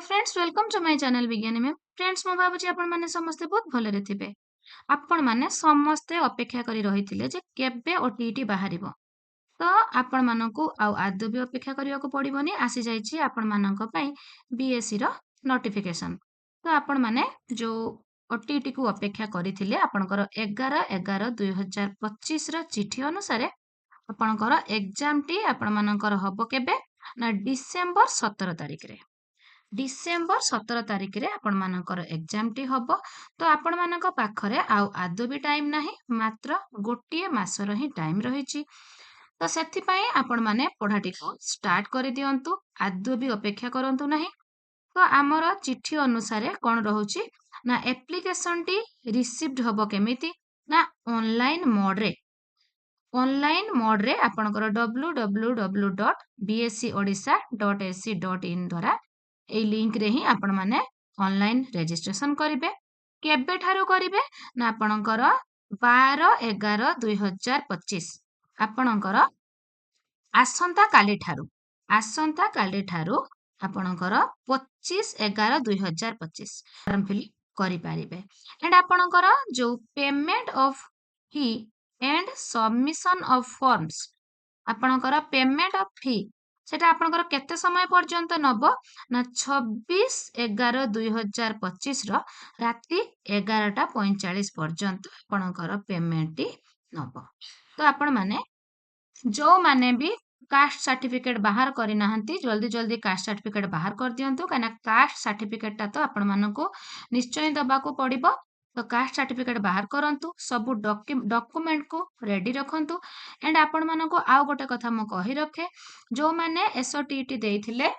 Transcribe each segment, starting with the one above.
Friends welcome to my channel विज्ञानी ma'am. Friends मु भाबुची आपण माने समस्ते बहुत भलरे थिबे। आपण माने समस्ते अपेक्षा करी रहिथिले जे केबे ओटीटी बाहरिबो। तो आपण मानकु आ आदौ भी अपेक्षा करिया को पड़िबोनी, आसी जाइछि आपण मानक पई बीएससी रो नोटिफिकेशन। तो आपण माने जो ओटीटी को अपेक्षा करिथिले आपणकर 11/11/2025 रो चिठी अनुसार आपणकर एग्जाम टी आपण मानकर हबो केबे ना डिसेंबर 17 तारिख रे। डिसेंबर 17 तारिख रे आपण मानकर एग्जाम टी हबो। तो आपण मानक पाखरे आउ आदौ भी टाइम नाही, मात्र गोटिए मासर ही टाइम रहिछि। तो सेथि पई आपण माने पढ़ाटी को स्टार्ट कर दियंतु, आदौ भी अपेक्षा करंतु नाही। तो आमर चिठी अनुसार कोन रहुछि ना एप्लिकेशन टी रिसीव्ड हबो केमिति ना ऑनलाइन मोड रे आपणकर www.bscodisha.ac.in द्वारा ए लिंक रे ही आपण माने ऑनलाइन रजिस्ट्रेशन करिवे। केबे ठारू करिवे ना आपणकर 12/11/2025 आपणकर आसंता काली ठारू आपणकर 25/11/2025 फॉर्म फिल करि पारिबे। एंड आपणकर जो payment of fee and submission of forms आपणकर पेमेंट ऑफ फी सेटा आपणकर केते समय पर्यंत नबो ना 26/11/2025 रो राति 11:45 पर्यंत आपणकर पेमेंट टी नबो। तो आपण माने जो माने भी कास्ट सर्टिफिकेट बाहर करी नाहंती जल्दी जल्दी कास्ट सर्टिफिकेट बाहर कर दियंतु, काना कास्ट सर्टिफिकेट ता तो आपण मानको निश्चय दबा को पड़िबो। तो कास्ट सर्टिफिकेट बाहर करंतु, सब डॉक्यूमेंट को रेडी रखंतु। एंड आपण मानको आउ गोटे कथा मो कहि रखे, जो माने एसओटीटी देइथिले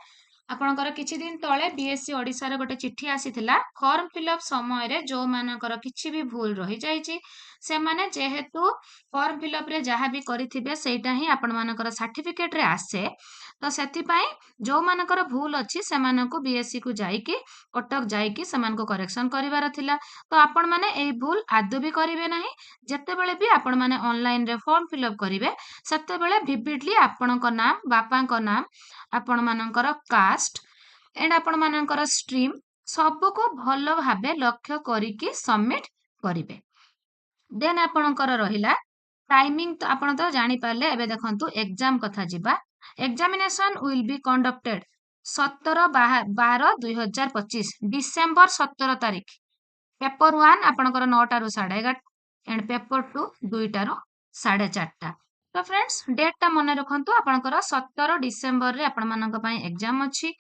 आपणकर किछि दिन तळे बीएससी ओडिसा रे गोटे चिट्ठी आसीथिला फॉर्म फिलअप समय रे जो मानकर किछि भी भूल रहि जाइछि से माने जेहेतु फॉर्म फिलअप रे जहाँ भी करिथिबे सेटा ही आपण मानकर सर्टिफिकेट रे आसे। तो सेति पई जो मानकर भूल अछि से मानको बीएससी को जाईकी कटक जाईकी से मानको करेक्शन करिवार थिला। तो आपण माने एई भूल आदौ भी करिवे नाही। जत्ते बेले भी आपण माने ऑनलाइन रे फॉर्म फिलअप करिवे सेते बेले विविडली आपणक नाम, बापांक नाम, आपण मानकर कास्ट एंड आपण मानकर स्ट्रीम सबको भल भाबे लक्ष्य करिकी सबमिट करिवे। देन आपणकर रहिला टाइमिंग। तो आपण तो जानि पारले। एबे देखंतु एग्जाम कथा जिबा। Examination will be conducted 17/12/2025 December 17 तारिख। पेपर 1 आपणकर 9 टारू 11:30 एंड पेपर 2 2 टारू 4:30। तो फ्रेंड्स डेट ता मन रखंतु आपणकर 17 डिसेंबर रे आपण मानक पई एग्जाम अछि।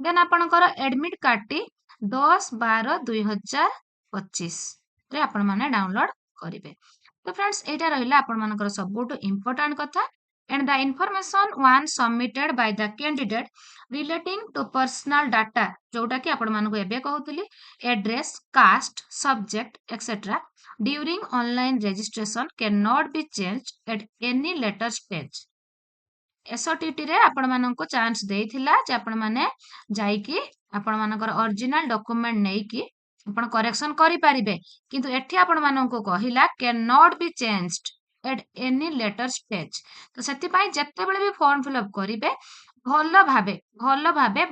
देन आपणकर एडमिट कार्ड टी 10/12/2025 रे आपण माने डाउनलोड करिवे। तो फ्रेंड्स एटा रहिला आपण मानकर सबुटो इंपोर्टेंट कथा। And the information one submitted by the candidate relating to personal data जोटा कि आपण मानको एबे कहउतली address, caste, subject etcetera during online registration can not be changed at any later stage. SOTT रे आपण मानको चांस देइथिला जे आपण माने जाईकी आपण मानकर ओरिजिनल डॉक्यूमेंट नेकी आपण करेक्शन करि पारिबे, किंतु एठी आपण मानको कहिला can not be changed at any later stage. तो सेति पई जत्ते बेले भी फॉर्म फिलअप करिवे भल भाबे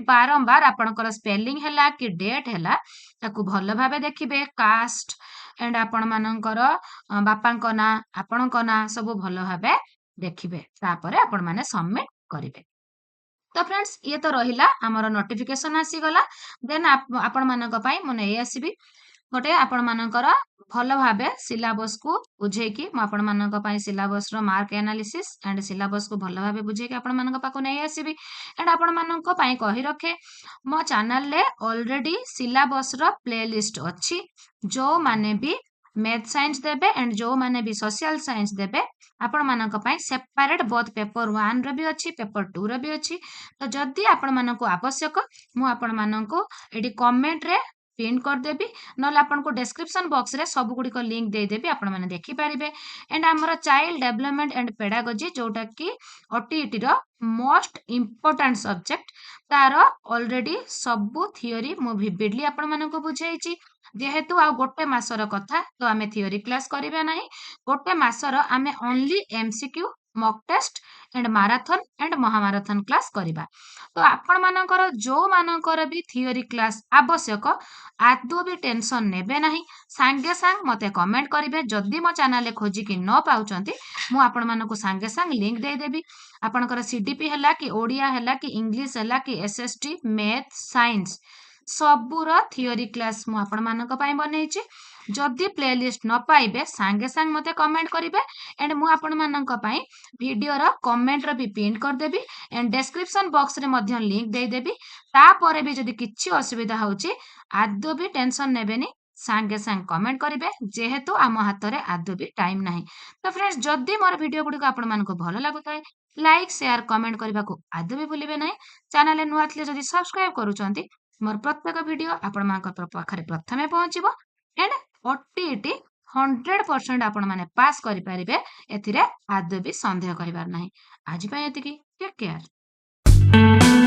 बारंबार आपणकर स्पेलिंग हैला कि डेट हैला ताकू भल भाबे देखिबे। कास्ट एंड आपण मानकर बापांक ना, आपणक ना सब भल भाबे देखिबे, तापरे आपण माने सबमिट करिवे। तो फ्रेंड्स ये तो रहिला हमर नोटिफिकेशन आसी गला। देन आपण मानक पई मने ए आसीबी गोटे आपण मानकर भल भाबे सिलेबस को बुझेकी म आपण मानक पई सिलेबस रो मार्क एनालिसिस एंड सिलेबस को भल भाबे बुझेकी आपण मानक पाको नै आसीबी। एंड आपण मानक पई कहि रखे मो चैनल ले ऑलरेडी सिलेबस रो प्लेलिस्ट अछि। जो माने भी मैथ साइंस देबे एंड जो माने भी सोशल साइंस देबे आपण मानक पई सेपरेट बोथ पेपर 1 रो भी अछि, पेपर 2 रो भी अछि। तो जदि आपण मानक आवश्यक मु आपण मानक एडी कमेंट रे पिन कर देबी, नल आपन को डिस्क्रिप्शन बॉक्स रे सब गुडी को लिंक दे देबी, आपण माने देखि पारिबे। एंड हमर चाइल्ड डेवलपमेंट एंड पेडागोजी जोटा कि ओटीईटी रो मोस्ट इंपोर्टेंट सब्जेक्ट तार ऑलरेडी सब थियरी मु विविडली आपण मानक बुझाइची। जेहेतु आ गोटे मासर कथा तो आमे थियरी क्लास करिबा नाही, गोटे मासर आमे only MCQ mock test and marathon and महामाराथन क्लास करिबा। तो आपण मानकर जो मानकर भी थियोरी क्लास आवश्यक आदौ भी टेंशन नेबे नाही, सांगे सांग मते कमेंट करिवे। जदि मो चैनल खोजी कि न पाउचंती मु आपण मानको सांगे सांग लिंक दे देबी। आपणकर सीडीपी हला कि ओडिया हला कि इंग्लिश हला कि एसएसटी मैथ साइंस सबुर थियोरी क्लास मु आपण मानक पई बनेइछि। जदि प्लेलिस्ट न पाइबे सांगे सांग मते कमेंट करिवे एंड मु आपण मानक पई वीडियो रो कमेंट रो भी पिन कर देबी एंड डिस्क्रिप्शन बॉक्स रे मध्य लिंक दे देबी। तापरे भी जदि किछि असुविधा होउछि आदौ भी टेंशन नेबेनी, सांगे सांग कमेंट करिवे जेहेतु आम हाथ रे आदौ भी टाइम नाही। तो फ्रेंड्स जदि मोर वीडियो गुडी आपण मानको भलो लागुताय लाइक शेयर कमेंट करबा को आदौ भी भूलिबे नाही। चैनल नुआ थिले जदि सब्सक्राइब करूचंती मोर प्रत्येक वीडियो आपण मानक पाखरे प्रथमे पहुंचीबो एंड ओटीटी 100% आपण माने पास करि परिबे एथिरे आदौ भी संदेह करिवार नाही। आज पय एतिकी टेक केयर।